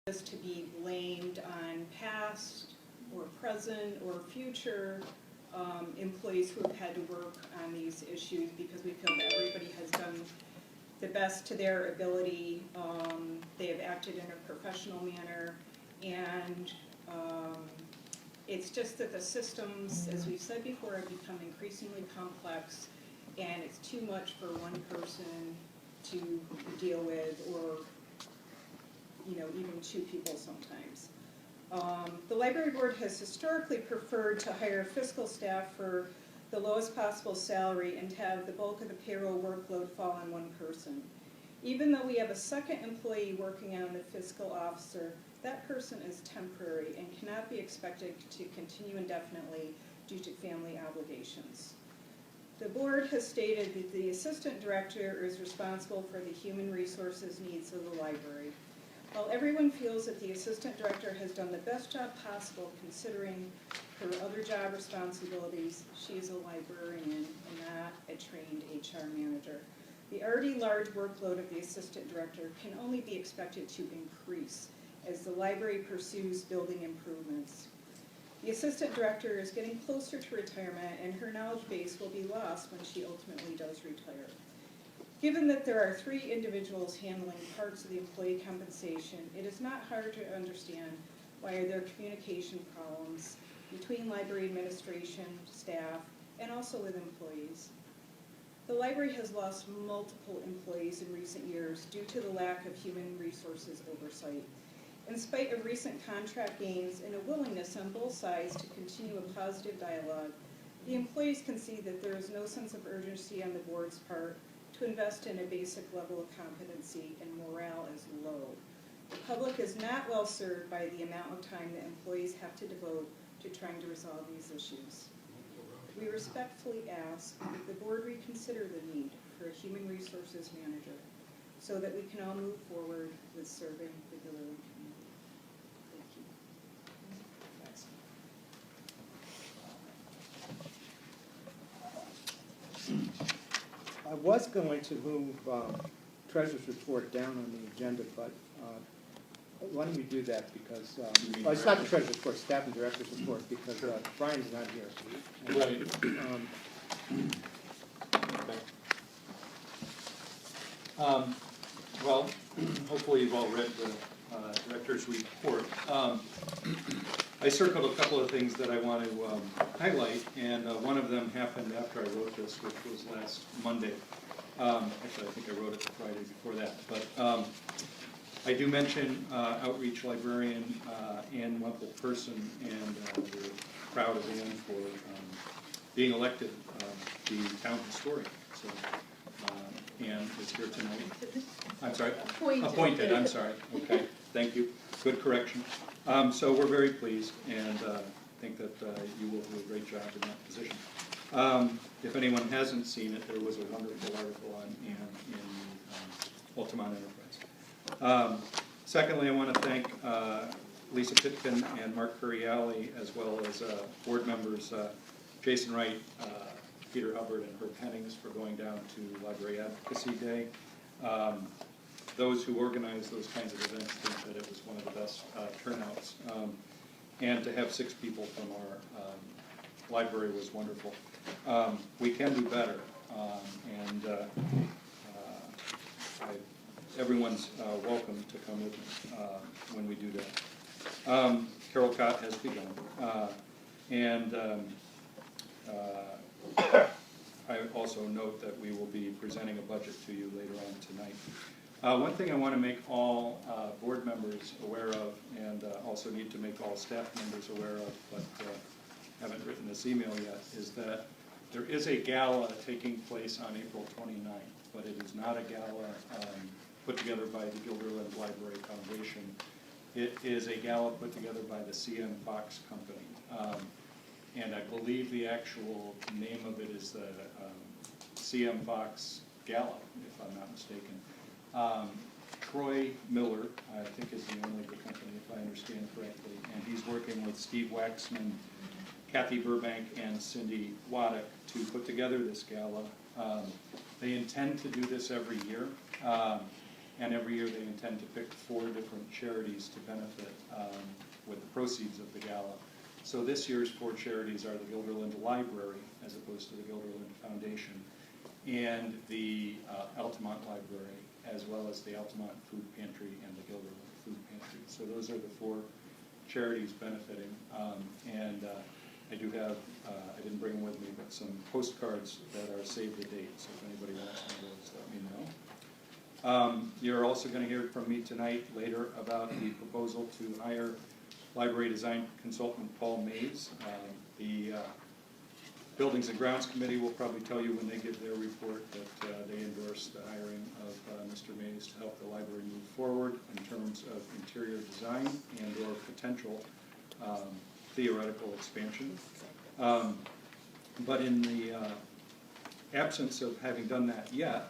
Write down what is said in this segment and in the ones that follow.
is to be blamed on past or present or future employees who have had to work on these issues, because we feel that everybody has done the best to their ability. They have acted in a professional manner, and it's just that the systems, as we've said before, have become increasingly complex, and it's too much for one person to deal with, or even two people sometimes. The library board has historically preferred to hire fiscal staff for the lowest possible salary and to have the bulk of the payroll workload fall on one person. Even though we have a second employee working on the fiscal officer, that person is temporary and cannot be expected to continue indefinitely due to family obligations. The board has stated that the assistant director is responsible for the human resources needs of the library. While everyone feels that the assistant director has done the best job possible considering her other job responsibilities, she is a librarian and not a trained HR manager. The already large workload of the assistant director can only be expected to increase as the library pursues building improvements. The assistant director is getting closer to retirement, and her knowledge base will be lost when she ultimately does retire. Given that there are 3 individuals handling parts of the employee compensation, it is not hard to understand why there are communication problems between library administration, staff, and also with employees. The library has lost multiple employees in recent years due to the lack of human resources oversight. In spite of recent contract gains and a willingness on both sides to continue a positive dialogue, the employees can see that there is no sense of urgency on the board's part to invest in a basic level of competency, and morale is low. The public is not well served by the amount of time that employees have to devote to trying to resolve these issues. We respectfully ask that the board reconsider the need for a human resources manager so that we can all move forward with serving the Gilderland community. Thank you. I was going to move treasurer's report down on the agenda, but why don't we do that, because, well, it's not the treasurer's report, staff and director's report, because Brian's not here. Right. Okay. Well, hopefully you've all read the director's report. I circled a couple of things that I want to highlight, and one of them happened after I wrote this, which was last Monday. Actually, I think I wrote it the Friday before that. But I do mention outreach librarian Ann Wempel-Person, and we're proud of Ann for being elected the town historian. So Ann is here tonight. I'm sorry? Appointed, I'm sorry. Okay, thank you. Good correction. So we're very pleased, and think that you will do a great job in that position. If anyone hasn't seen it, there was a wonderful article on Ann in Altamont Enterprise. Secondly, I want to thank Lisa Pitkin and Mark Curiali, as well as board members Jason Wright, Peter Hubbard, and Herb Hennings for going down to Library Advocacy Day. Those who organize those kinds of events think that it was one of the best turnouts. And to have 6 people from our library was wonderful. We can do better, and everyone's welcome to come with me when we do that. Carol Cott has begun. And I also note that we will be presenting a budget to you later on tonight. One thing I want to make all board members aware of, and also need to make all staff members aware of, but haven't written this email yet, is that there is a gala taking place on April 29th, but it is not a gala put together by the Gilderland Library Foundation. It is a gala put together by the CM Fox Company. And I believe the actual name of it is the CM Fox Gala, if I'm not mistaken. Troy Miller, I think, is the owner of the company, if I understand correctly, and he's working with Steve Waxman, Kathy Burbank, and Cindy Waddick to put together this gala. They intend to do this every year, and every year they intend to pick 4 different charities to benefit with the proceeds of the gala. So this year's 4 charities are the Gilderland Library, as opposed to the Gilderland Foundation, and the Altamont Library, as well as the Altamont Food Pantry and the Gilderland Food Pantry. So those are the 4 charities benefiting. I do have, I didn't bring them with me, but some postcards that are save the date, so if anybody wants one of those, let me know. You're also going to hear from me tonight later about the proposal to hire library design consultant Paul Mays. The Buildings and Grounds Committee will probably tell you when they give their report that they endorse the hiring of Mr. Mays to help the library move forward in terms of interior design and or potential theoretical expansion. But in the absence of having done that yet,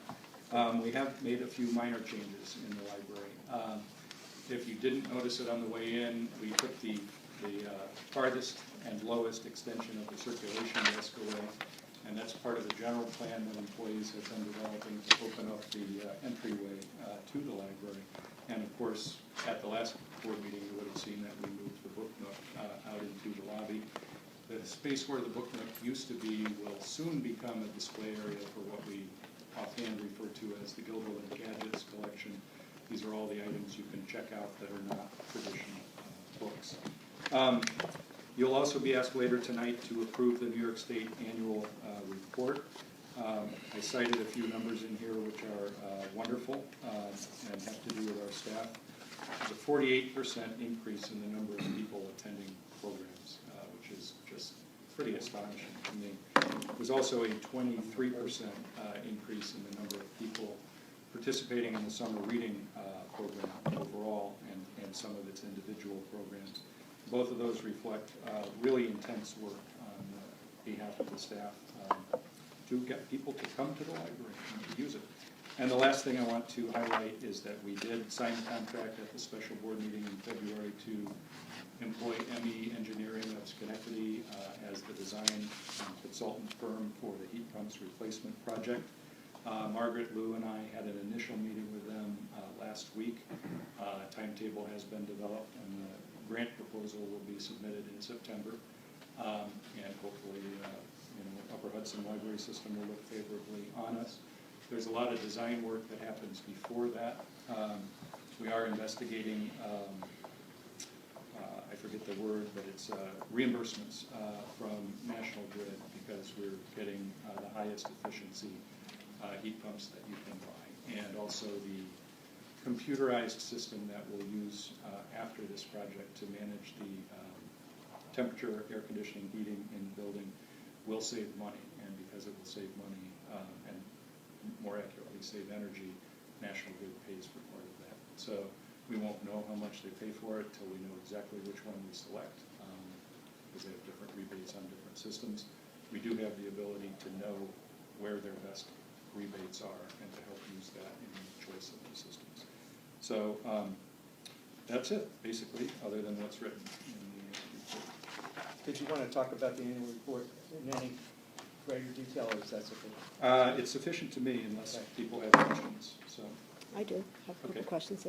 we have made a few minor changes in the library. If you didn't notice it on the way in, we took the farthest and lowest extension of the circulation desk away, and that's part of the general plan that employees have been developing to open up the entryway to the library. And of course, at the last board meeting, you would have seen that we moved the book nook out into the lobby. The space where the book nook used to be will soon become a display area for what we offhand refer to as the Gilderland Gadgets collection. These are all the items you can check out that are not traditional books. You'll also be asked later tonight to approve the New York State Annual Report. I cited a few numbers in here which are wonderful and have to do with our staff. There's a 48% increase in the number of people attending programs, which is just pretty astonishing to me. There's also a 23% increase in the number of people participating in the summer reading program overall and some of its individual programs. Both of those reflect really intense work on behalf of the staff to get people to come to the library and to use it. And the last thing I want to highlight is that we did sign a contract at the special board meeting in February to employ ME Engineering of Schenectady as the design consultant firm for the heat pumps replacement project. Margaret, Lou, and I had an initial meeting with them last week. A timetable has been developed, and the grant proposal will be submitted in September. And hopefully, Upper Hudson Library System will look favorably on us. There's a lot of design work that happens before that. We are investigating, I forget the word, but it's reimbursements from National Grid because we're getting the highest efficiency heat pumps that you can buy, and also the computerized system that we'll use after this project to manage the temperature, air conditioning, heating in the building will save money, and because it will save money and more accurately save energy, National Grid pays for part of that. So we won't know how much they pay for it till we know exactly which one we select, because they have different rebates on different systems. We do have the ability to know where their best rebates are and to help use that in the choice of the systems. So that's it, basically, other than what's written in the report. Did you want to talk about the annual report in any greater detail, or is that sufficient? It's sufficient to me unless people have questions. So I do have a couple Okay. questions.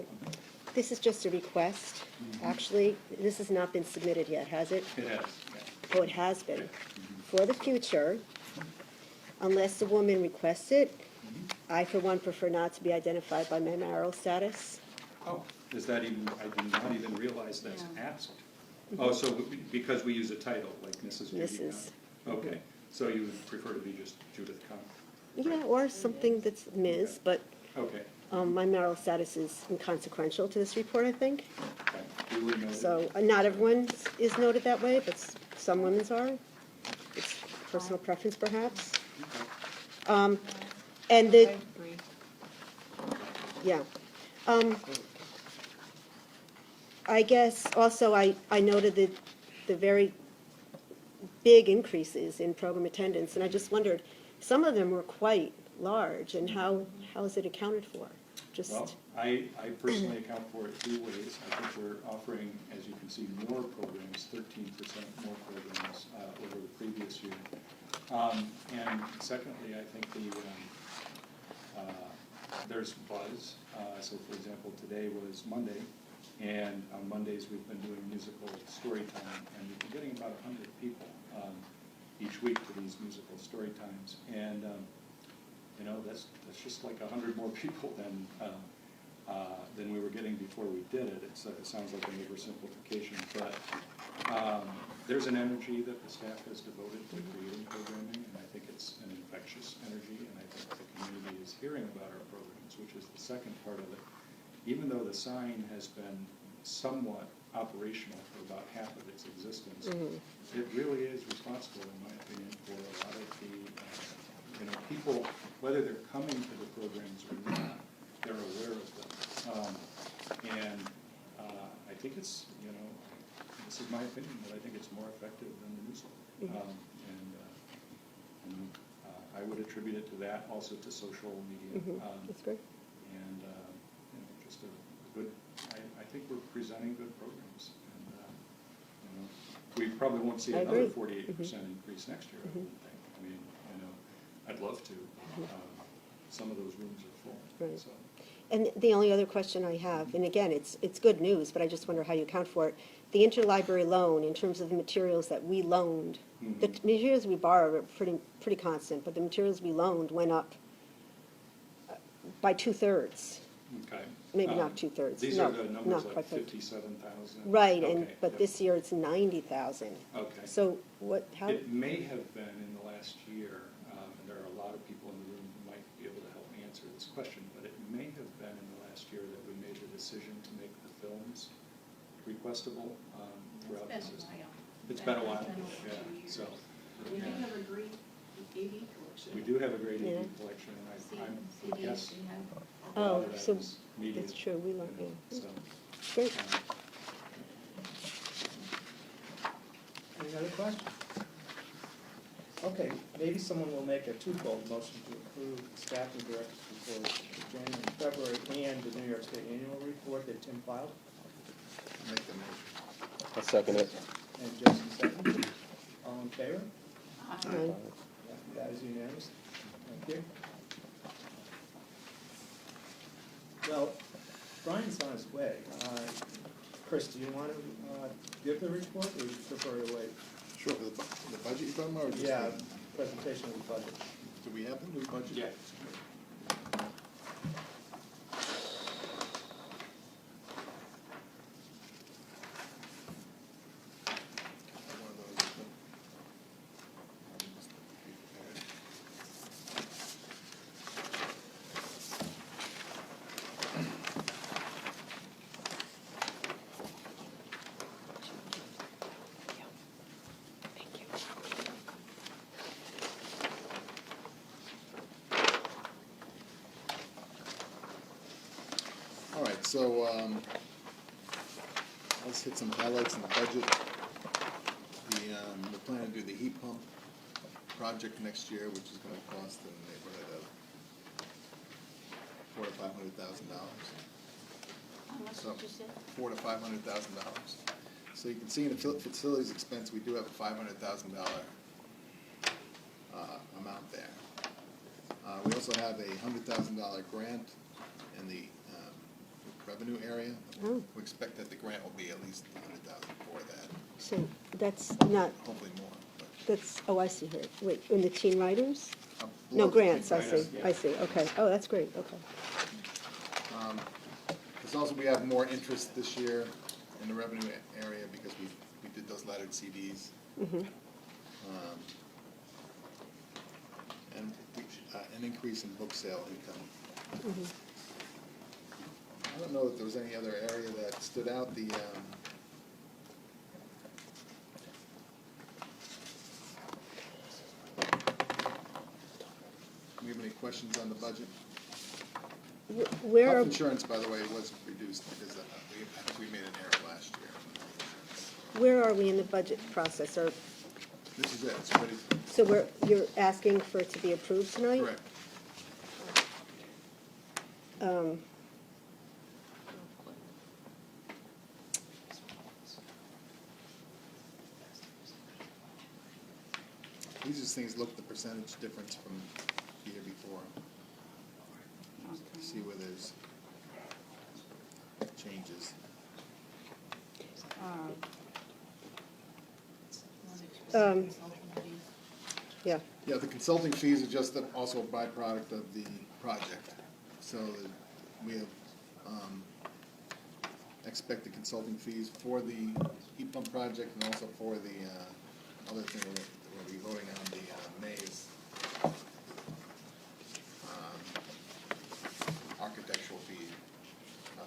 This is just a request. Actually, this has not been submitted yet, has it? it has. Oh, it has been. For the future, unless the woman requests it, I, for one, prefer not to be identified by my marital status. Oh, is that even? I did not even realize that's Yeah. asked. Oh, so because we use a title like Mrs. Judy Mrs. Conn. Okay, so you would prefer to be just Judith Conn? Yeah, or something that's Ms., but Okay. my marital status is inconsequential to this report, I think. Okay. Duly noted. So not everyone is noted that way, but some women's are. It's personal preference, perhaps. Okay. And I the, agree. yeah. I guess also I noted the very big increases in program attendance, and I just wondered, some of them were quite large, and how is it accounted for? Just, Well, I personally account for it 2 ways. I think we're offering, as you can see, more programs, 13% more programs over the previous year. And secondly, I think there's buzz. So for example, today was Monday, and on Mondays, we've been doing musical story time, and we've been getting about 100 people each week to these musical story times. And, you know, that's just like 100 more people than we were getting before we did it. It sounds like an oversimplification, but there's an energy that the staff has devoted to creating programming, and I think it's an infectious energy, and I think the community is hearing about our programs, which is the second part of it. Even though the sign has been somewhat operational for about half of its existence, it really is responsible, in my opinion, for a lot of the, you know, people, whether they're coming to the programs or not, they're aware of them. And I think it's, you know, this is my opinion, but I think it's more effective than the newsletter. I would attribute it to that, also to social media. That's great. And, you know, just a good, I think we're presenting good programs. And, you know, we probably won't see I another agree. 48% increase next year, I wouldn't think. I mean, you know, I'd love to. Some of those rooms are full. Right. So. And the only other question I have, and again, it's good news, but I just wonder how you account for it. The interlibrary loan, in terms of the materials that we loaned, the materials we borrowed are pretty constant, but the materials we loaned went up by 2/3. Okay. Maybe not 2/3. These No, are the numbers not like quite that. 57,000? Right, Okay, but yep. this year it's 90,000. Okay. So how? It may have been in the last year, and there are a lot of people in the room who might be able to help me answer this question, but it may have been in the last year that we made the decision to make the films requestable throughout the system. It's been a while, yeah, so. We do yeah. have a great AV collection. We do have a great Yeah. AV collection, and I'm CDs, yes. we have. a lot Oh, of that so is media, that's true, we learned, you know, yeah. so, Great. Any other questions? Okay, maybe someone will make a twofold motion to approve the staffing director's report for January and February and the New York State annual report that Tim filed. Make the motion. I'll second it. And Jason seconded. All in favor? Aye. Yeah, that is unanimous. Thank you. Well, Brian's on his way. Chris, do you want to give the report, or you prefer to wait? Sure, for the budget you're talking about, or just? Yeah, presentation of the budget. Do we have the new budget? yeah. One of those, All right, so, let's hit some highlights in the budget. We're planning to do the heat pump project next year, which is gonna cost in the neighborhood of $400,000 to $500,000. How much So, did you say? $400,000 to $500,000. So you can see in the facilities expense, we do have a $500,000 amount there. We also have a $100,000 grant in the revenue area. Oh. We expect that the grant will be at least $100,000 for that, So that's not, hopefully more. But that's, oh, I see here. Wait, in the teen writers? up No, below the grants, I Grants, see, yeah. I see, okay. Oh, that's great, okay. There's also, we have more interest this year in the revenue area because we did those lettered CDs. And an increase in book sale income. I don't know if there was any other area that stood out. Do we have any questions on the budget? Where Health are, insurance, by the way, was reduced because I think we made an error last year. where are we in the budget process? Or, This is it, it's ready. so you're asking for it to be approved tonight? Correct. These are things, look, the percentage difference from the year before. see where there's changes. Yeah, Yeah, the consulting fees are just also a byproduct of the project. So that we have expected consulting fees for the heat pump project and also for the other thing we'll be voting on, the maze architectural fee,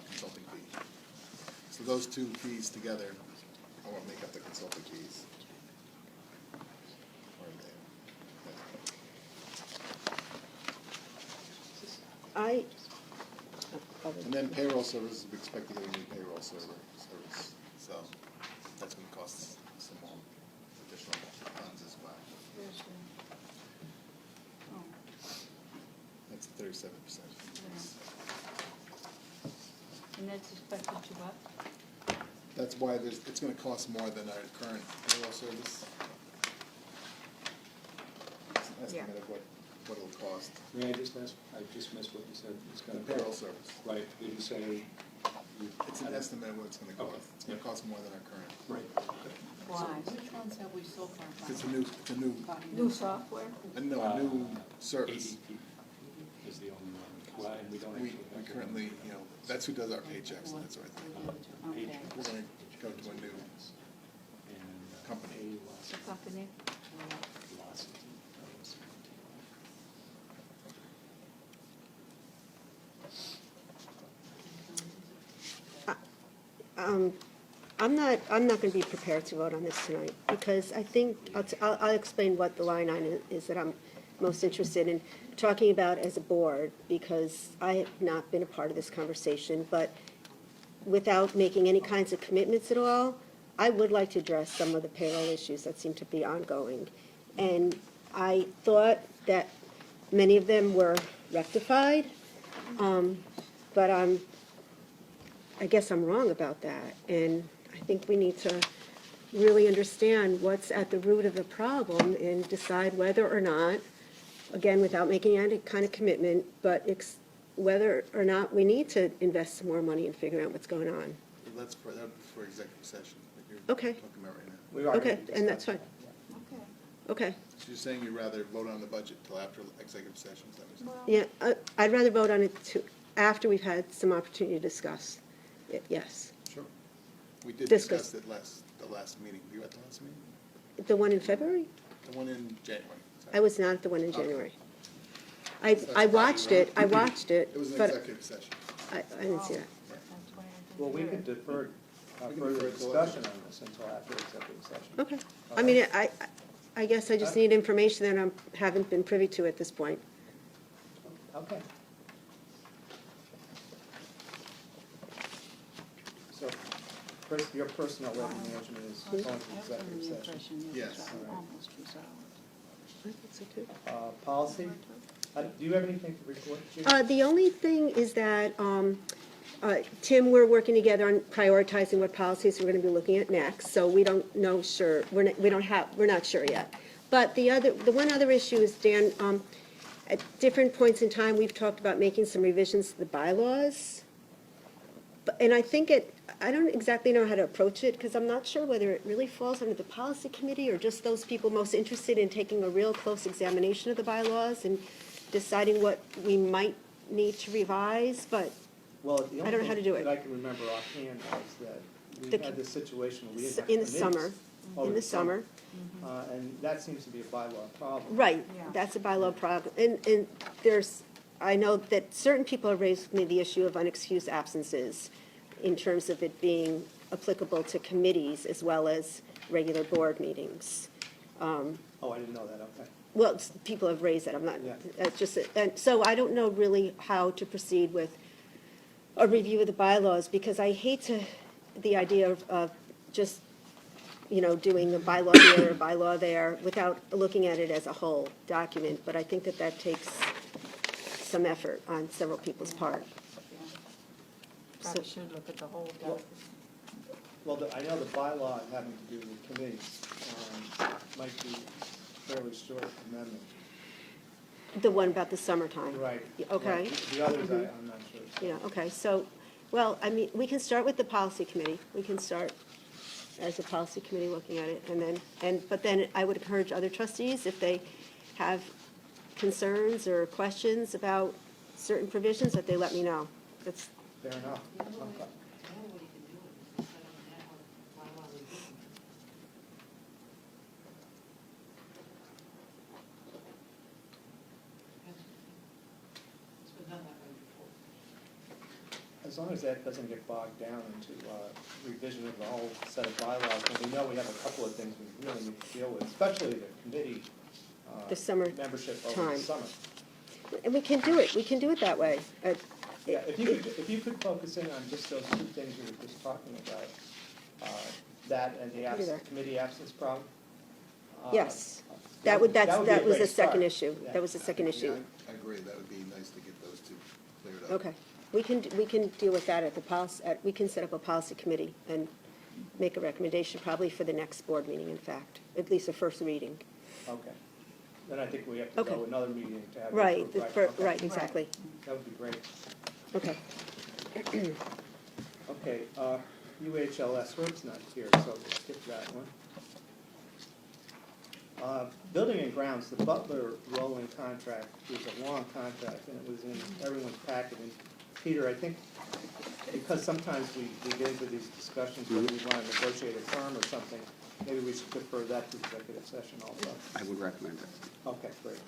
consulting fee. So those two fees together are what make up the consulting fees. And then payroll services, we expect to get a new payroll service, so that's gonna cost some more additional funds as well. That's 37%. And that's expected to what? That's why it's gonna cost more than our current payroll service. It's an estimate of what it'll cost, May I just ask, I just missed what you said, it's the gonna. payroll service. Right, did you say? It's an estimate of what it's gonna Okay. cost. It's gonna cost more than our current. Right. Why? Which ones have we so far found? It's a new, New software? a new service. ADP is the only one, well, and we don't We actually have. currently, you know, that's who does our paychecks and that sort of thing. Okay. We're gonna go to a new company. The company? I'm not going to be prepared to vote on this tonight, because I think, I'll explain what the line item is that I'm most interested in talking about as a board, because I have not been a part of this conversation, but without making any kinds of commitments at all, I would like to address some of the payroll issues that seem to be ongoing. And I thought that many of them were rectified, but I guess I'm wrong about that. And I think we need to really understand what's at the root of the problem and decide whether or not, again, without making any kind of commitment, but whether or not we need to invest some more money in figuring out what's going on. That's for executive session that you're Okay. talking about right now. We've already Okay, and that's discussed fine. that, yeah. Okay. Okay, So you're saying you'd rather vote on the budget till after executive session, is that what you're saying? yeah, I'd rather vote on it after we've had some opportunity to discuss it, yes. Sure. We did Discuss. discuss it the last meeting. Were you at the last meeting? The one in February? The one in January. I was not at the one in Okay. January. So I that's watched fine, it, I watched it, It was an but executive session. I didn't see that. That's why I didn't Well, we hear could it. defer We can further defer till discussion on this until after executive session. Okay. I mean, I guess I just need information that I haven't been privy to at this point. Okay. So, Chris, your personal resignation is going to I was under executive the session. impression it Yes. was All right. almost resolved. Policy, do you have anything to report, Chief? The only thing is that, Tim, we're working together on prioritizing what policies we're gonna be looking at next, so we don't know sure, we're not sure yet. But the one other issue is, Dan, at different points in time, we've talked about making some revisions to the bylaws. And I think I don't exactly know how to approach it, because I'm not sure whether it really falls under the policy committee or just those people most interested in taking a real close examination of the bylaws and deciding what we might need to revise, but Well, the I don't know only how to thing do it. that I can remember offhand is that The we had this situation where we didn't have in the committees summer, over in the summer. And that seems to be a bylaw problem. Right, Yeah. that's a bylaw problem. And I know that certain people have raised with me the issue of unexcused absences in terms of it being applicable to committees as well as regular board meetings. Oh, I didn't know that, okay. Well, people have raised that, I'm not, Yeah. and so I don't know really how to proceed with a review of the bylaws, because I hate the idea of just, doing a bylaw here or a bylaw there without looking at it as a whole document, but I think that takes some effort on several people's part. Probably should look at the whole document. Well, I know the bylaw having to do with committees might be fairly short amendment. The one about the summertime? Right. Okay. Right. The others, I'm not sure. so. Yeah, okay, so, well, I mean, we can start with the policy committee. We can start as a policy committee looking at it, but then I would encourage other trustees, if they have concerns or questions about certain provisions, that they let me know. That's, Fair enough. Okay. As long as that doesn't get bogged down into revision of the whole set of bylaws, and we know we have a couple of things we really need to deal with, especially the committee The summer membership over the time. summer. and we can do it that way. Yeah, if you could focus in on just those two things we were just talking about, that and the Can do that. committee absence problem. Yes, that would be a that was great the second start. issue. Yeah. That was the second issue. I agree, that would be nice to get those two cleared up. Okay, we can deal with that at the policy, we can set up a policy committee and make a recommendation probably for the next board meeting, in fact, at least a first reading. Okay. Then I think we have to go Okay. another meeting to have. it Right, approved, okay. right, exactly. That would be great. Okay, Okay, UHLS, Herb's not here, so we'll skip that one. Building and grounds, the Butler rolling contract is a long contract, and it was in everyone's packet. And Peter, I think, because sometimes we get into these discussions whether we want to negotiate a term or something, maybe we should defer that to executive session also. I would recommend it. Okay, great.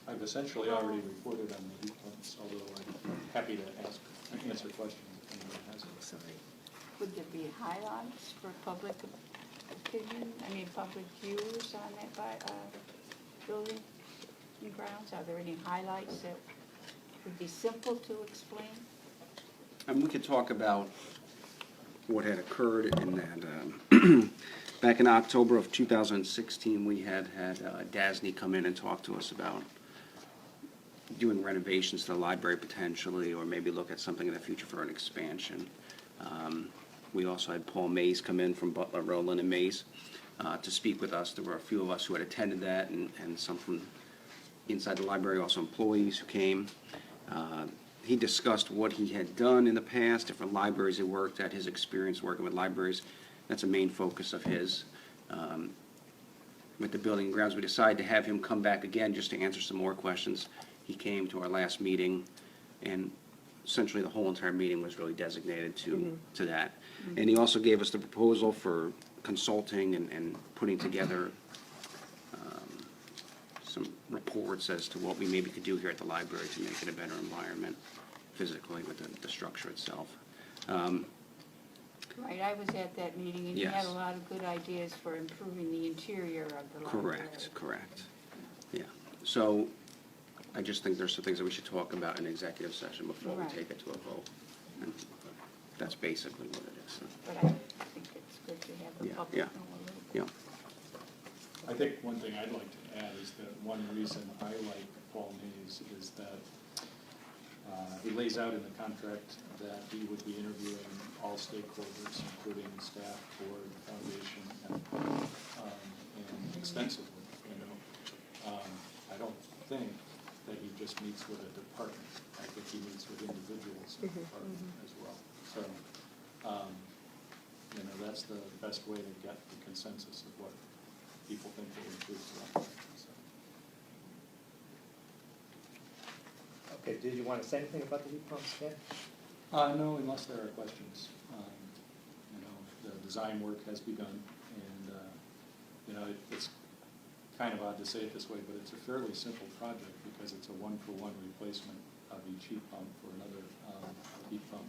I've essentially already reported on the heat pumps, although I'm happy to answer questions if anyone has them. sorry. Would there be highlights for public opinion, public views on that building and grounds? Are there any highlights that would be simple to explain? And we could talk about what had occurred in that, back in October of 2016, we had DASNY come in and talk to us about doing renovations to the library potentially, or maybe look at something in the future for an expansion. We also had Paul Mays come in from Butler, Rowland, and Mays to speak with us. There were a few of us who had attended that, and some from inside the library, also employees who came. He discussed what he had done in the past, different libraries he worked at, his experience working with libraries. That's a main focus of his. With the building and grounds, we decided to have him come back again just to answer some more questions. He came to our last meeting, and essentially the whole entire meeting was really designated to that. And he also gave us the proposal for consulting and putting together some reports as to what we maybe could do here at the library to make it a better environment physically with the structure itself. Right, I was at that meeting, and you had Yes. a lot of good ideas for improving the interior of the library. Correct. Yeah. So I just think there's some things that we should talk about in executive session before we Right. take it to a vote. And that's basically what it is. But I think it's good to have the Yeah, public yeah. know a little. Yeah. I think one thing I'd like to add is that one reason I like Paul Mays is that he lays out in the contract that he would be interviewing all stakeholders, including staff, board, foundation, and extensively, I don't think that he just meets with a department. I think he meets with individuals in the department as well. So, that's the best way to get the consensus of what people think will improve the library. So. Okay, did you want to say anything about the heat pumps, Ken? No, unless there are questions. The design work has begun, and, it's kind of odd to say it this way, but it's a fairly simple project because it's a one-for-one replacement of each heat pump for another heat pump.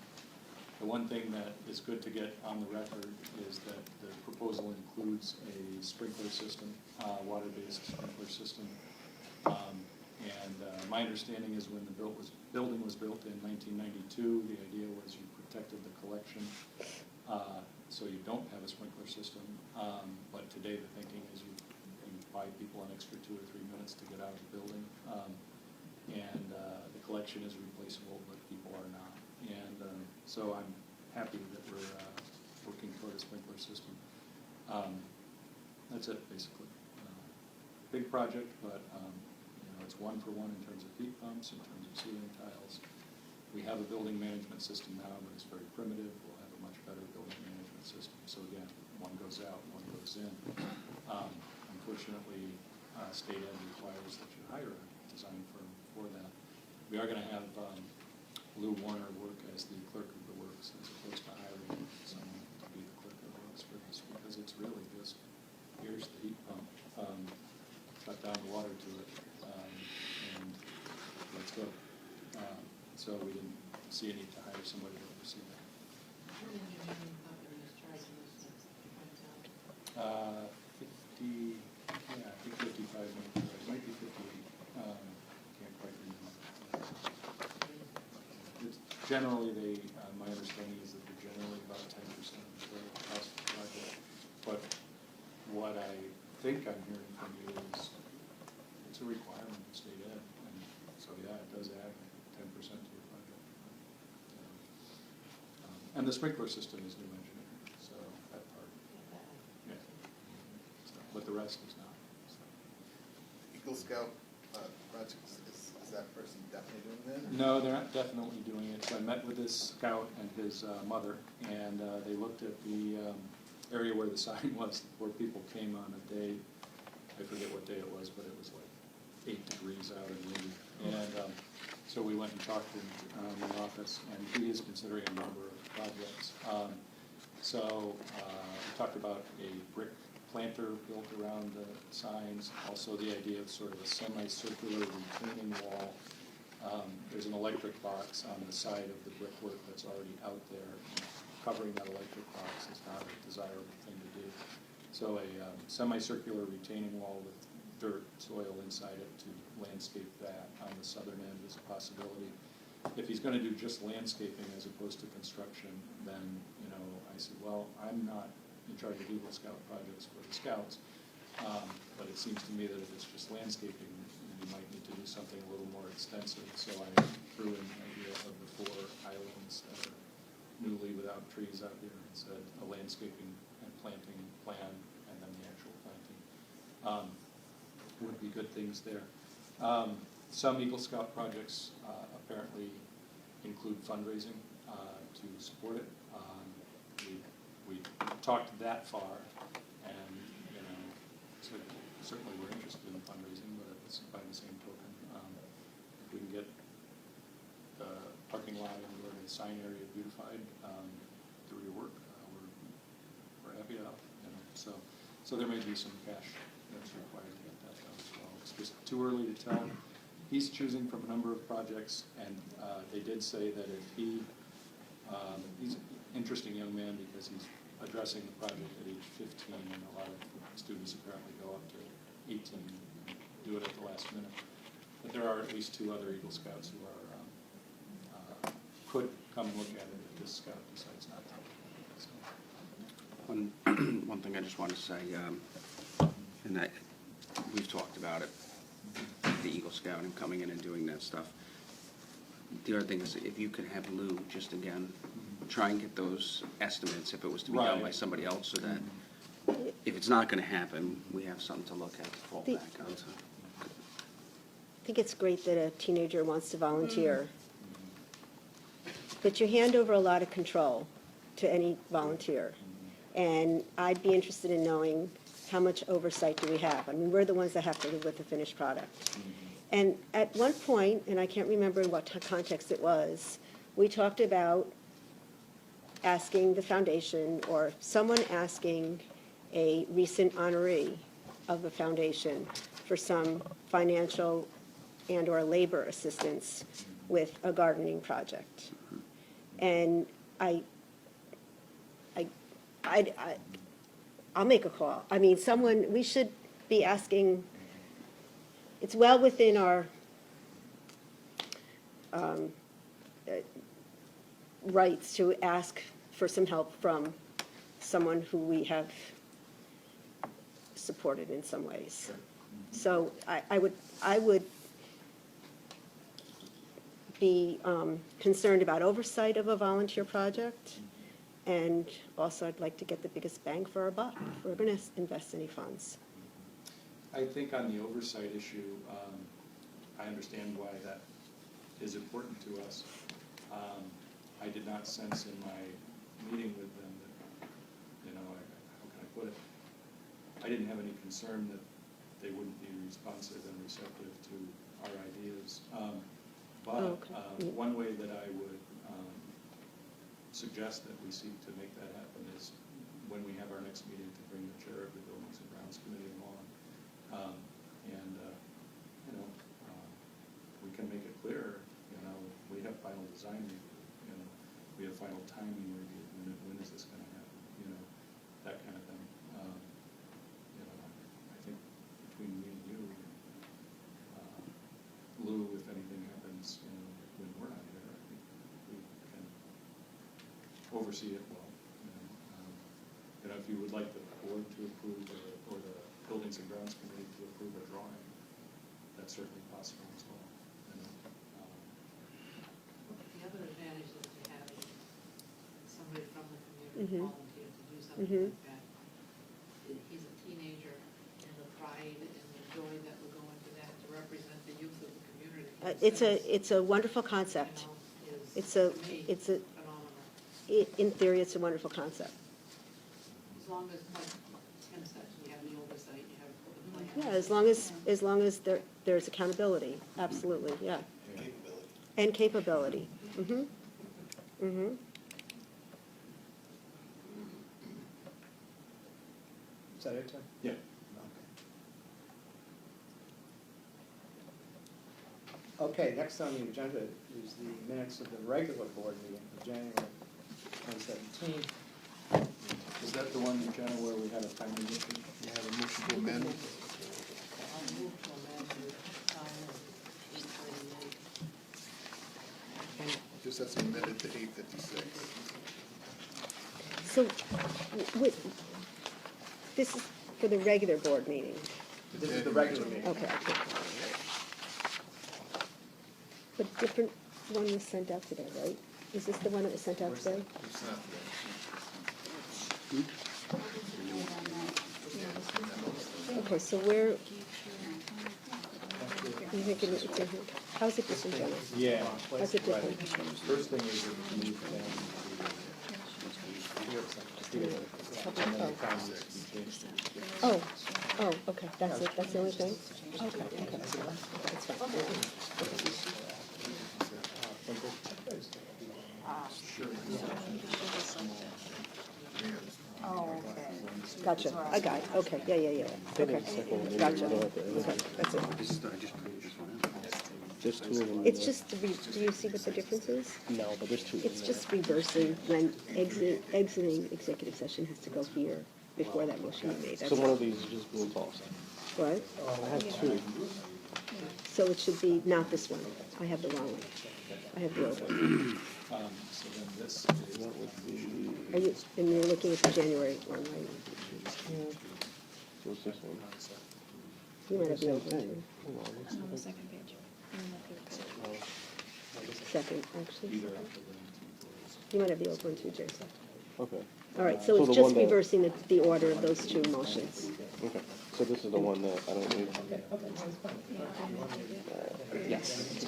The one thing that is good to get on the record is that the proposal includes a sprinkler system, water-based sprinkler system. My understanding is when the building was built in 1992, the idea was you protected the collection, so you don't have a sprinkler system. But today the thinking is you buy people an extra 2 or 3 minutes to get out of the building. The collection is replaceable, but people are not. So I'm happy that we're working toward a sprinkler system. That's it, basically. Big project, but, it's 1-for-1 in terms of heat pumps, in terms of ceiling tiles. We have a building management system now, but it's very primitive. We'll have a much better building management system. So again, one goes out, one goes in. Unfortunately, state ed requires that you hire a design firm for that. We are gonna have Lou Warner work as the clerk of the works as opposed to hiring someone to be the clerk of the works for this, because it's really just, here's the heat pump, shut down the water to it, and let's go. So we didn't see a need to hire somebody to oversee that. 50, yeah, I think 55 might be right. It might be 58. Can't quite remember. It's generally, my understanding is that they're generally about 10% of the cost of the project. But what I think I'm hearing from you is it's a requirement of state ed. And so, yeah, it does add 10% to your project. And the sprinkler system is new engineering, so that part, yeah. So, but the rest is not. So. Eagle Scout project, is that person definitely doing that? No, they're not definitely doing it. So I met with this scout and his mother, and they looked at the area where the sign was, where people came on a day, I forget what day it was, but it was like 8 degrees out and windy. And so we went and talked to him in the office, and he is considering a number of projects. So we talked about a brick planter built around the signs, also the idea of sort of a semicircular retaining wall. There's an electric box on the side of the brickwork that's already out there. Covering that electric box is not a desirable thing to do. So a semicircular retaining wall with dirt, soil inside it to landscape that on the southern end is a possibility. If he's going to do just landscaping as opposed to construction, then, I said, well, I'm not in charge of Eagle Scout projects for the Scouts, but it seems to me that if it's just landscaping, you might need to do something a little more extensive. So I threw in the idea of the 4 islands that are newly without trees out here and said a landscaping and planting plan and then the actual planting would be good things there. Some Eagle Scout projects apparently include fundraising to support it. We talked that far, and so certainly we're interested in fundraising, but by the same token, if we can get the parking lot and the sign area beautified through your work, we're happy to help. So there may be some cash that's required to get that done as well. It's just too early to tell. He's choosing from a number of projects, and they did say that if he's an interesting young man because he's addressing the project at age 15, and a lot of students apparently go up to 18 and do it at the last minute. But there are at least 2 other Eagle Scouts who are could come and look at it if this scout decides not to. So. One thing I just want to say, and that we've talked about it, the Eagle Scout and coming in and doing that stuff. The other thing is, if you could have Lou just again try and get those estimates if it was to be done by somebody else, so that if it's not going to happen, we have something to look at to fall back onto. I think it's great that a teenager wants to volunteer. But you hand over a lot of control to any volunteer. And I'd be interested in knowing how much oversight do we have? I mean, we're the ones that have to live with the finished product. And at one point, and I can't remember in what context it was, we talked about asking the foundation or someone asking a recent honoree of the foundation for some financial and or labor assistance with a gardening project. And I'll make a call. I mean, we should be asking, it's well within our rights to ask for some help from someone who we have supported in some ways. So I would be concerned about oversight of a volunteer project, And also, I'd like to get the biggest bang for our buck if we're going to invest any funds. I think on the oversight issue, I understand why that is important to us. I did not sense in my meeting with them that, how can I put it? I didn't have any concern that they wouldn't be responsive and receptive to our ideas. But Okay. one way that I would suggest that we seek to make that happen is when we have our next meeting to bring the chair of the Buildings and Grounds Committee along. We can make it clear, we have final design review, we have final timing review, when is this gonna happen, that kind of thing. I think between me and you, Lou, if anything happens, when we're not here, I think we can oversee it well. If you would like the board to approve or the Buildings and Grounds Committee to approve a drawing, that's certainly possible as well. The other advantage is to having somebody from the Mhm. community volunteer to do something Mhm. like that. He's a teenager, and the pride and the joy that will go into that to represent the youth of the community. It's a wonderful concept. It's a, Phenomenal. in theory, it's a wonderful concept. As long as, like Tim said, you have the oversight, you have the plan. Yeah, as long as there's accountability, absolutely, yeah. And capability. Mm-hmm. Mm-hmm. Is that it, Tim? Yeah. Okay, next on the agenda is the minutes of the regular board meeting of January 2017. Is that the one, Jenna, where we had a timing issue? You have a motion to amend? I'll move to amend the time of 8:38. Just that's amended to 8:56. So, this is for the regular board meeting. This is the regular meeting. Okay. But different one was sent out today, right? Is this the one that was sent out today? It's not today. Okay, so where, you thinking it's in here? How's it different, Jenna? Yeah. How's it different? First thing is that we move down Oh, okay, that's it, that's the only thing? Okay, that's fine. Oh, okay. Gotcha, I got it, okay, yeah, okay, gotcha, okay, that's it. I just printed this one out. There's two of them. It's just, do you see what the difference is? No, but there's two. It's just reversing when exiting executive session has to go here before that motion is made, that's So one all. of these is just blue balls. What? I have two. So it should be not this one, I have the wrong one, I have the old one. So then this is. That would be, Are you, and you're looking at the January one, right? what's this one? You might have the Same old one thing. too. Hold on, let's see if I- Second, actually. Either after the You might have the old one too, Jason. Okay, All right, So so the it's one just that- reversing the order of those two motions. okay. So this is the one that I don't need. Yes.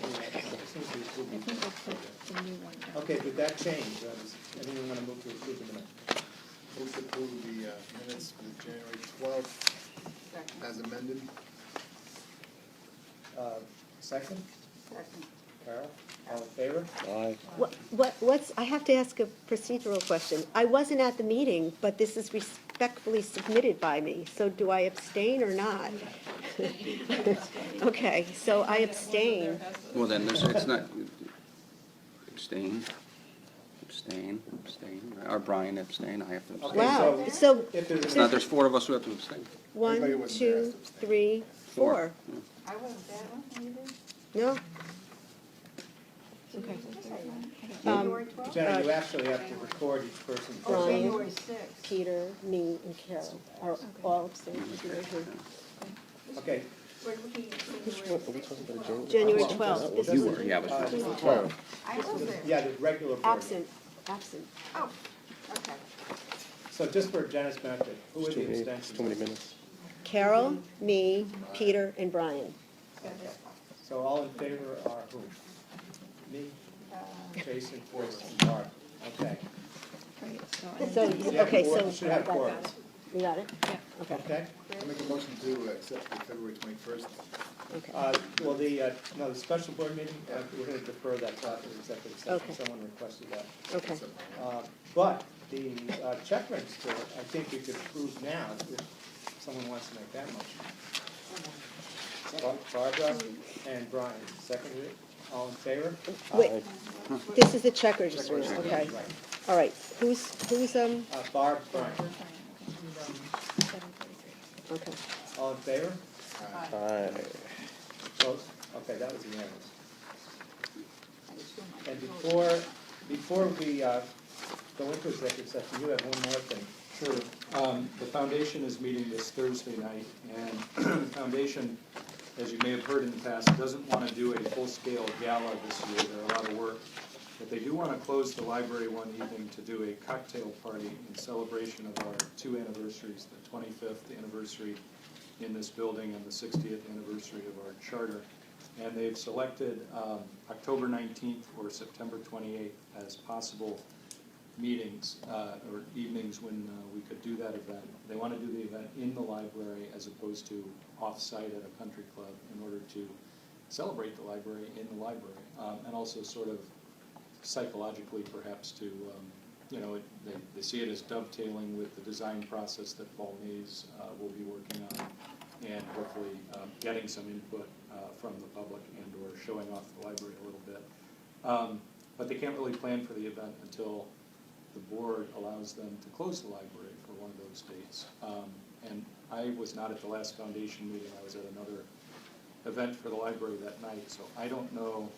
Okay, with that change, does anyone want to move to approve the minutes? Move to approve the minutes for the January 12th as amended. Second? Carol, all in favor? Aye. What's, I have to ask a procedural question. I wasn't at the meeting, but this is respectfully submitted by me, so do I abstain or not? Okay, so I abstain. Well, then, it's not, abstain, or Brian abstain, I have to abstain. Okay, Wow, so If there's It's not, there's four of us who have to abstain. Everybody 1, wasn't there 2, has to abstain. 3, 4. I wasn't there, what, you did? No? Okay. January 12th? Jenna, you actually have to record each person's. Oh, Brian. January 6th. Peter, me, and Carol are all abstaining. Okay, We're looking at What, are we talking about January? January Oh, 12th. You were, yeah, I was. Oh, yeah, the regular board. Absent. Oh, Okay. So just for Jenna's benefit, who are It's the too many, it's extensions? too many minutes. Carol, me, Peter, and Brian. Okay. So all in favor are who? Me, Jason, Chris, and Barb. Okay. So, You have okay, four- so. you should have four. You got it? Okay, Okay. I'll make a motion to accept the February 21st. okay. Well, no, the special board meeting, we're going to defer that to after the executive session. Okay. Someone requested that. Okay. But the check register, I think we could approve now if someone wants to make that motion. Barbara and Brian, seconded it. All in favor? Wait, this is the check register, okay. Right. All right, who's, Barb, Brian, okay. all in favor? Aye. Opposed? Okay, that was unanimous. I assume I And can before we go into executive session, you have one more thing. Sure. The foundation is meeting this Thursday night, and the foundation, as you may have heard in the past, doesn't want to do a full-scale gala this year. They're a lot of work. But they do want to close the library one evening to do a cocktail party in celebration of our two anniversaries, the 25th anniversary in this building and the 60th anniversary of our charter. And they've selected October 19th or September 28th as possible meetings or evenings when we could do that event. They want to do the event in the library as opposed to off-site at a country club in order to celebrate the library in the library, and also sort of psychologically perhaps to, they see it as dovetailing with the design process that Paul Mays will be working on, and hopefully getting some input from the public and or showing off the library a little bit. But they can't really plan for the event until the board allows them to close the library for one of those dates. And I was not at the last foundation meeting, I was at another event for the library that night, so I don't know,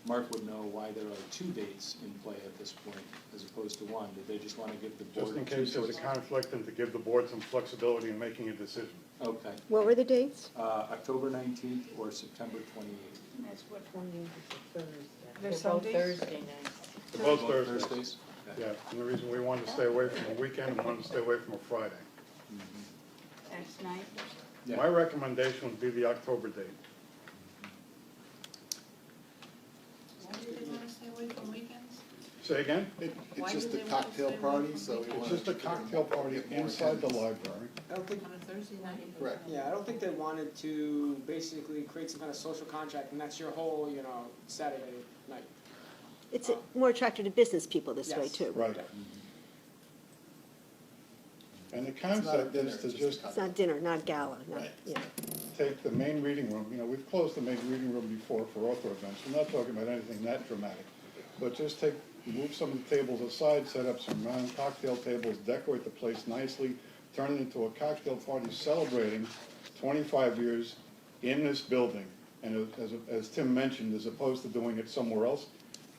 Mark would know why there are two dates in play at this point as opposed to one. Did they just want to give the board Just in two case there's a choices? conflict and to give the board some flexibility in making a decision. Okay. What were the dates? October 19th or September 28th? That's what, They're both Thursday nights. They're both Both Thursdays. Okay. Yeah, and the reason we wanted to stay away from a weekend and wanted to stay away from a Friday. that's night? Yeah. My recommendation would be the October date. Why do they want to stay away from weekends? Say again? Why It's just do a they want to cocktail stay away party, from so we weekends? It's wanted just a to cocktail party get more inside the attendance. library. I don't think, On a Thursday night? Correct. yeah, I don't think they wanted to basically create some kind of social contract, and that's your whole, Saturday night. It's more attractive to business people this way Yes. too. Right. And the It's not a concept dinner, is to it's just It's not dinner, not gala, not, Right. yeah. take the main reading room, we've closed the main reading room before for author events, we're not talking about anything that dramatic. But just move some of the tables aside, set up some round cocktail tables, decorate the place nicely, turn it into a cocktail party celebrating 25 years in this building. And as Tim mentioned, as opposed to doing it somewhere else,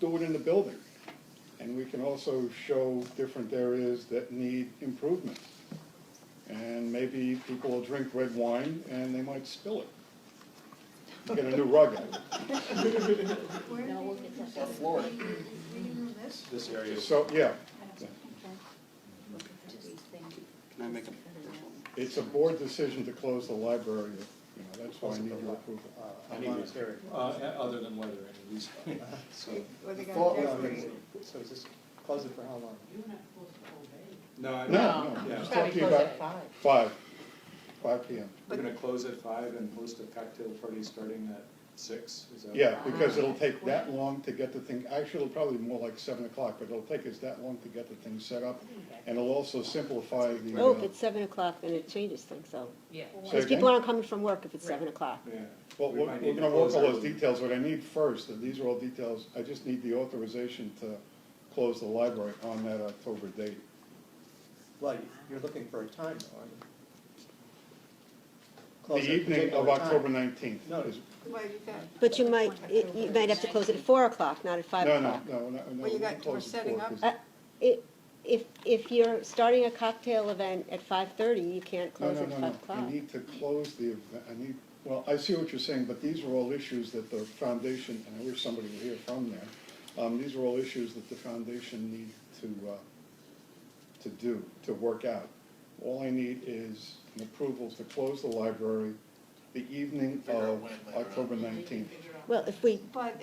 do it in the building. And we can also show different areas that need improvement. And maybe people will drink red wine and they might spill it. Get a new rug out of it. Or Florida. This area is. So, yeah, Can I make a, it's a board decision to close the library, that's why I need your approval. I'm on a hearing. Other than weather, at least. So, What they Fall- gonna Well, do? I mean, so is this, close it for how long? You're not supposed to obey. no, I. No, Yeah. I'm just talking about 5 PM. We're gonna close at 5 and host a cocktail party starting at 6, is that? Yeah, because it'll take that long to get the thing, actually, it'll probably be more like 7 o'clock, but it'll take us that long to get the thing set up. And it'll also simplify the. Oh, if it's 7 o'clock, then it changes things, so. Yeah. Because people aren't coming from work if it's 7 o'clock. Yeah. Well, We we're might we're need to gonna work close all those early. details, what I need first, and these are all details, I just need the authorization to close the library on that October date. Well, you're looking for a time, though, aren't you? The Close at a evening of particular time. October 19th. No, is- Well, you got, But you might have to close it at 4 o'clock, not at 5 No, o'clock. no. Well, you we got- close we're at setting 4, up- 'cause- If you're starting a cocktail event at 5:30, you can't close at 5 No, o'clock. I need to close the event, well, I see what you're saying, but these are all issues that the foundation, and I wish somebody were here from there, these are all issues that the foundation need to to do, to work out. All I need is an approval to close the library the evening Figure out of when it might run. October 19th. Well, if we, But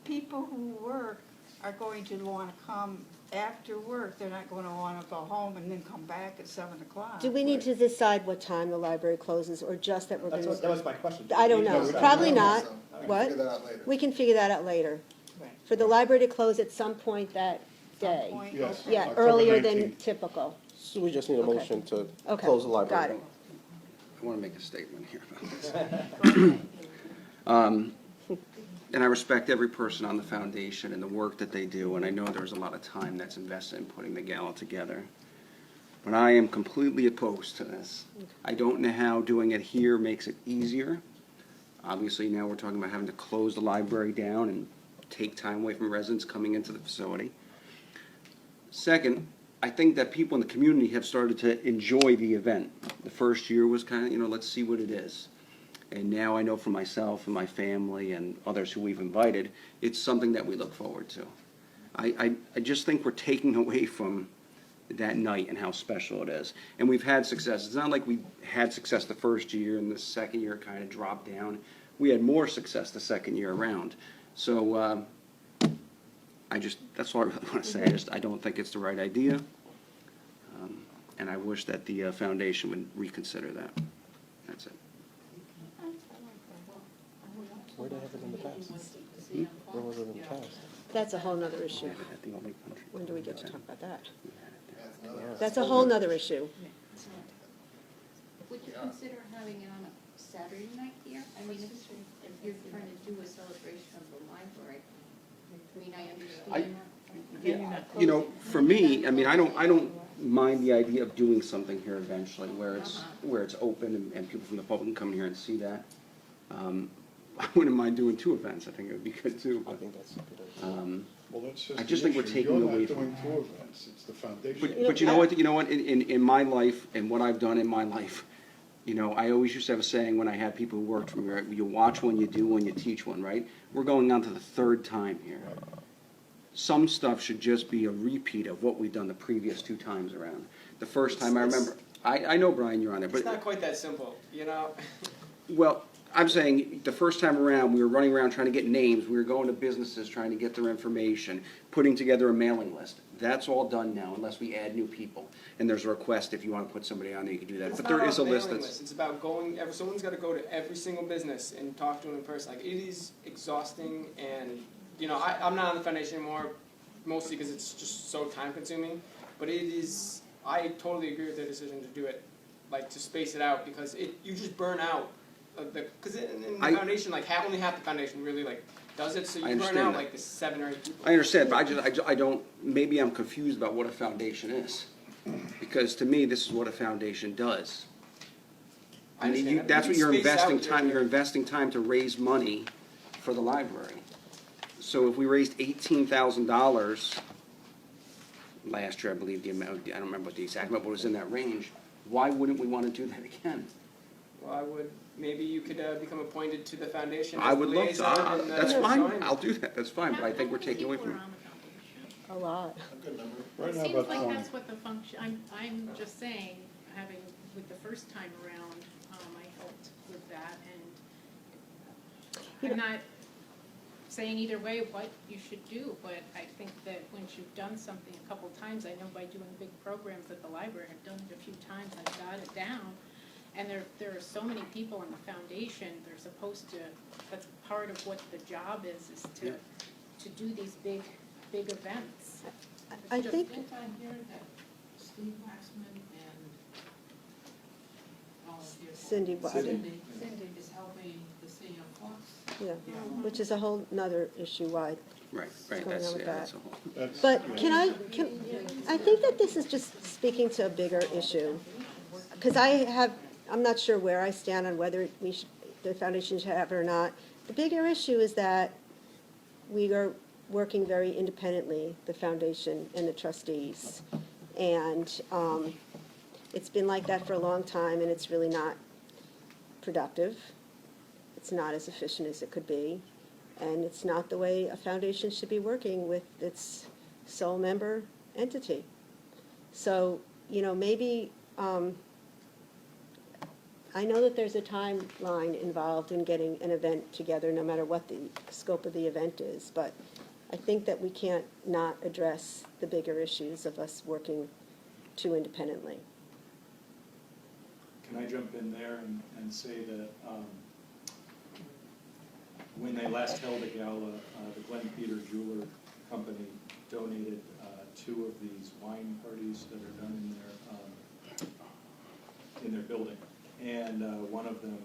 people who work are going to wanna come after work, they're not gonna wanna go home and then come back at 7 o'clock. do we need to decide what time the library closes, or just that we're That gonna? was my question. I don't know. No, we- Probably not. So, we can What? figure that out later. We can figure that out later. Right. For the library to close at some point that day. Point, Yes. okay. Yeah, October earlier than 19th. typical. So we just need a Okay. motion to Okay, close the library. got it. I want to make a statement here about this. And I respect every person on the foundation and the work that they do, and I know there's a lot of time that's invested in putting the gala together. But I am completely opposed to this. I don't know how doing it here makes it easier. Obviously, now we're talking about having to close the library down and take time away from residents coming into the facility. Second, I think that people in the community have started to enjoy the event. The first year was kind of, let's see what it is. And now I know for myself and my family and others who we've invited, it's something that we look forward to. I just think we're taking away from that night and how special it is. And we've had success. It's not like we had success the first year and the second year kind of dropped down. We had more success the second year around. So that's all I really want to say. I don't think it's the right idea. And I wish that the foundation would reconsider that. That's it. Where did it happen in the past? Where was it in the past? That's a whole nother issue. We had it at the Albany Country. When do we get to talk about that? We had it there. That's a whole nother issue. Would you consider having it on a Saturday night here? I mean, if you're trying to do a celebration of the library, I mean, I understand. Again, you're not You know, closing. for me, I mean, I don't mind the idea of doing something here eventually where it's open and people from the public can come here and see that. I wouldn't mind doing 2 events. I think it would be good too. I But, think that's a good idea. Well, that's just I just the think we're issue. taking away You're from- not doing 2 events, it's the foundation. but you know what? In my life and what I've done in my life, I always used to have a saying when I had people who worked for me, right? You watch one, you do one, you teach one, right? We're going on to the 3rd time here. Some stuff should just be a repeat of what we've done the previous 2 times around. The first time I remember, I know, Brian, you're on there, It's but, not quite that simple, you know? well, I'm saying the first time around, we were running around trying to get names, we were going to businesses trying to get their information, putting together a mailing list. That's all done now unless we add new people. And there's a request, if you want to put somebody on there, you can do that. It's But not there is a about list mailing that's. lists. It's about going, someone's gotta go to every single business and talk to them in person. Like, it is exhausting and, I'm not on the foundation anymore, mostly because it's just so time consuming. But I totally agree with their decision to do it, like, to space it out, because you just burn out. Because in the I- foundation, like, only half the foundation really, like, does it, so I you burn understand out, that. like, the 7 or 8 people. I understand, but I don't, maybe I'm confused about what a foundation is. Because to me, this is what a foundation does. I I mean, understand that. that's You what you're space out investing time, you're investing time to raise money for the library. So if we raised $18,000 last year, I believe the amount, I don't remember what the exact amount, but it was in that range, why wouldn't we want to do that again? Well, maybe you could become appointed to the foundation I as would the love to, liaison and, that's fine, join. I'll do that, that's fine, but I think we're taking away from it. A lot. A good number. Right It now, seems about like 20. that's what the function, I'm just saying, having, with the first time around, I helped with that, and I'm not saying either way what you should do, but I think that once you've done something a couple times, I know by doing big programs at the library, I've done it a few times, I've got it down, and there are so many people in the foundation, they're supposed to, that's part of what the job is Yeah. to do these big events. I think, Didn't I hear that Steve Waxman and, Cindy Waddy. Cindy is helping the Senior Fox? Yeah, which is a whole nother issue why. Right, going right, on with that? that's a whole. That's- But I think that this is just speaking to a bigger issue. Because I'm not sure where I stand on whether the foundation should have it or not. The bigger issue is that we are working very independently, the foundation and the trustees. And it's been like that for a long time, and it's really not productive. It's not as efficient as it could be. And it's not the way a foundation should be working with its sole member entity. So, you know, maybe, I know that there's a timeline involved in getting an event together, no matter what the scope of the event is, but I think that we can't not address the bigger issues of us working too independently. Can I jump in there and say that when they last held a gala, the Glenn Peter Jeweler Company donated 2 of these wine parties that are done in their building. And one of them,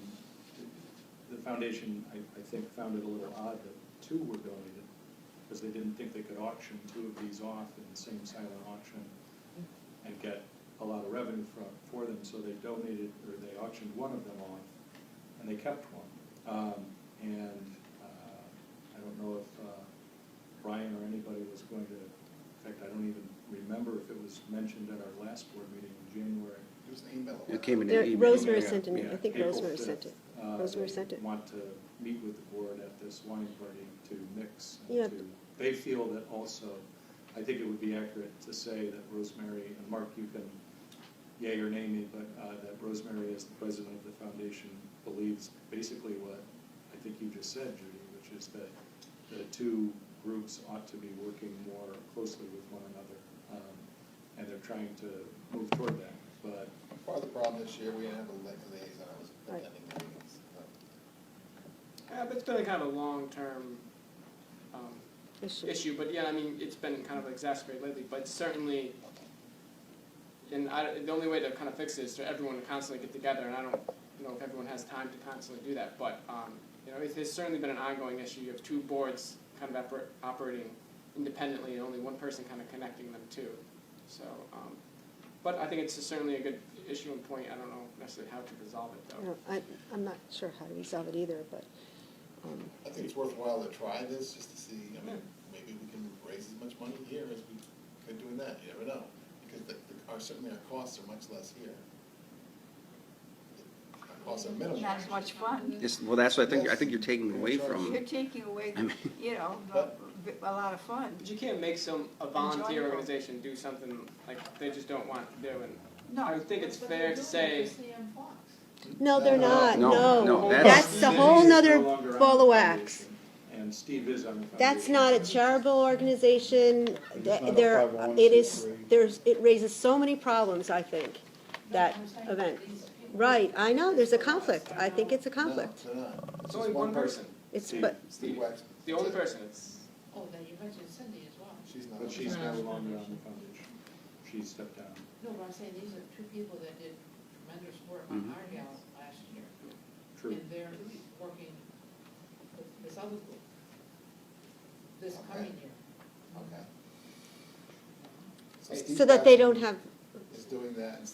the foundation, I think, found it a little odd that 2 were donated, because they didn't think they could auction 2 of these off in the same silent auction and get a lot of revenue for them, so they donated, or they auctioned one of them off, and they kept one. I don't know if Brian or anybody was going to, in fact, I don't even remember if it was mentioned at our last board meeting in January. It was an email. It came in There- an email. Rosemary yeah. sent it, Yeah, I think April Rosemary 5th, sent it. Rosemary sent it. Want to meet with the board at this wine party to mix. And Yeah. they feel that also, I think it would be accurate to say that Rosemary, and Mark, you can yay or nay me, but that Rosemary, as the president of the foundation, believes basically what I think you just said, Judy, which is that the 2 groups ought to be working more closely with one another, and they're trying to move toward that. But Part of the problem this year, we didn't have a liaison, I was Right. attending meetings. Yeah, but it's been a kind of a long-term issue, but yeah, I mean, it's been kind of exacerbated lately, but certainly, and the only way to kind of fix it is for everyone to constantly get together, and I don't know if everyone has time to constantly do that, but, you know, it's certainly been an ongoing issue. You have 2 boards kind of operating independently, and only one person kind of connecting them too. So, but I think it's certainly a good issue and point. I don't know necessarily how to resolve it, You though. know, I'm not sure how to resolve it either, but, I think it's worthwhile to try this, just to see, I mean, maybe we can raise as much money here as we could doing that, you never know. Because certainly our costs are much less here. Our costs are minimal. Not as much fun. Well, that's what I think you're taking away You're from, taking away, I mean- you know, a lot of fun. But you can't make a volunteer Enjoyable. organization do something like they just don't want to do, and No. I would think it's fair to say, no, they're No, not, no, no. that's- That's a Steve whole is no nother longer on ball the of wax. foundation, and Steve is on the foundation. That's not a charitable organization. It's not a There, 501c3. it is, it raises so many problems, I think, that event. Right, I know, there's a conflict. I think it's a conflict. No, they're not. it's only one person, It's, Steve. but, Steve Waxman. the only person. It's Oh, then you mentioned Cindy as well. She's not. But she's no longer on the foundation. She stepped down. No, but I'm saying these are 2 people that did tremendous work on Mhm. our gal last year. True. And they're working with this other group, this coming year. Okay. Steve so that they Waxman don't have, Is doing that,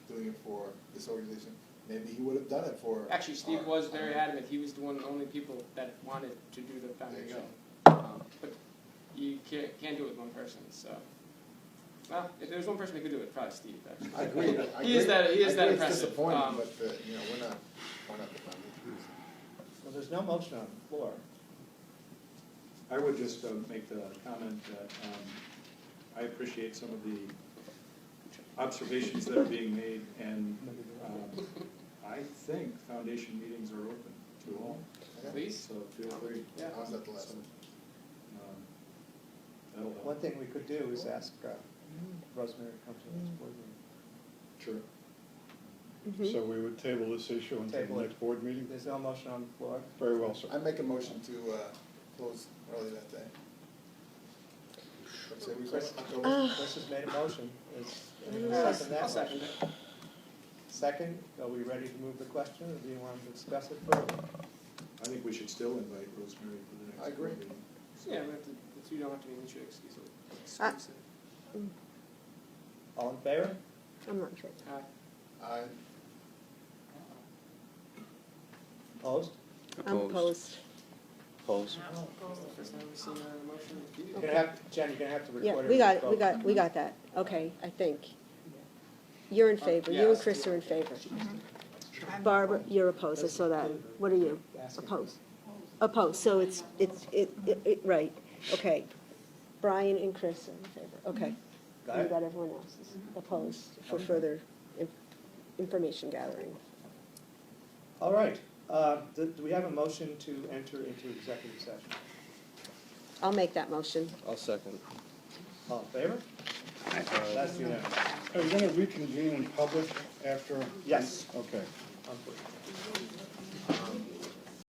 doing it for this organization, maybe he would have done it for. actually, Steve our- was very adamant. He was the only people that wanted to do the There you foundation. go. But you can't do it with one person, so. Well, if there was one person who could do it, probably Steve, actually. I agree. He is that I agree impressive. It's disappointing, but, you know, we're not the foundation. Well, there's no motion on the floor. I would just make the comment that I appreciate some of the observations that are being made, and I think foundation meetings are open to all, Please? so feel free. Yeah. I was at the last one. That'll help. One thing we could do is ask Rosemary to come to this board meeting. Sure. So we would table this issue until Table the it. next board meeting? There's no motion on the floor. Very well, sir. I make a motion to close early that day. Let's say we close October. Chris has made a motion. Is anyone Uh, second that I'll second motion? it. Second, are we ready to move the question, or do you want to discuss it further? I think we should still invite Rosemary for the next. I agree. board meeting. Yeah, we have to, you don't have to be mutually exclusive. Uh, All in favor? I'm not sure. I, Opposed? I'm opposed. Opposed. First time we've seen a motion. You're gonna have, Jen, you're gonna have to record Yeah, it. we got it, vote. we got that. Okay, I think. You're in favor, you and yes. Chris are in favor. Barbara, you're opposed, I saw that. What are you? Asking. Opposed? Opposed, so right, okay. Brian and Chris are in favor, okay, Go and ahead. that everyone else is opposed for further information gathering. All right, do we have a motion to enter into executive session? I'll make that motion. I'll second. All in favor? That's unanimous. Are you gonna reconvene in public after? Yes, Okay. unfortunately.